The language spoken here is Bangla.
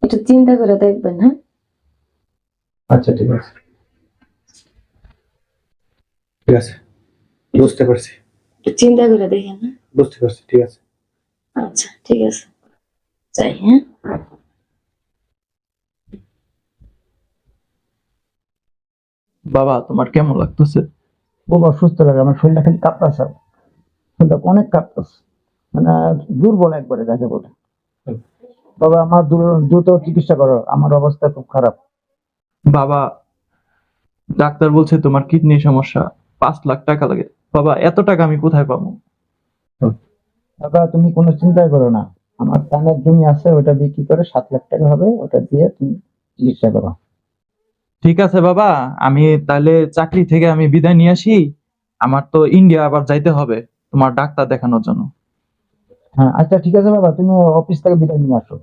একটু চিন্তা করে দেখবেন। হ্যাঁ, আচ্ছা ঠিক আছে, ঠিক আছে, বুঝতে পারছি, একটু চিন্তা করে দেখেন। হ্যাঁ, বুঝতে পারছি, ঠিক আছে। আচ্ছা ঠিক আছে, যাই। হ্যাঁ, বাবা তোমার কেমন লাগতেছে? খুব অসুস্থ লাগে, আমার শরীরটা খালি কাঁপতেছে, শরীরটা অনেক কাঁপতেছে, মানে দুর্বল একবারে যাকে বলে। তবে আমার দ্রুত চিকিৎসা করো, আমার অবস্থা খুব খারাপ। বাবা ডাক্তার বলছে তোমার কিডনির সমস্যা, 5 লাখ টাকা লাগে। বাবা এত টাকা আমি কোথায় পাবো? দাদা তুমি কোনো চিন্তাই করো না, আমার ধানের জমি আছে, ওটা বিক্রি করে 7 লাখ টাকা হবে, ওটা দিয়ে তুমি চিকিৎসা করো। ঠিক আছে বাবা, আমি তাহলে চাকরি থেকে আমি বিদায় নিয়ে আসি। আমার তো ইন্ডিয়া আবার যাইতে হবে তোমার ডাক্তার দেখানোর জন্য। হ্যাঁ আচ্ছা ঠিক আছে বাবা, তুমি অফিস থেকে বিদায় নিয়ে আসো।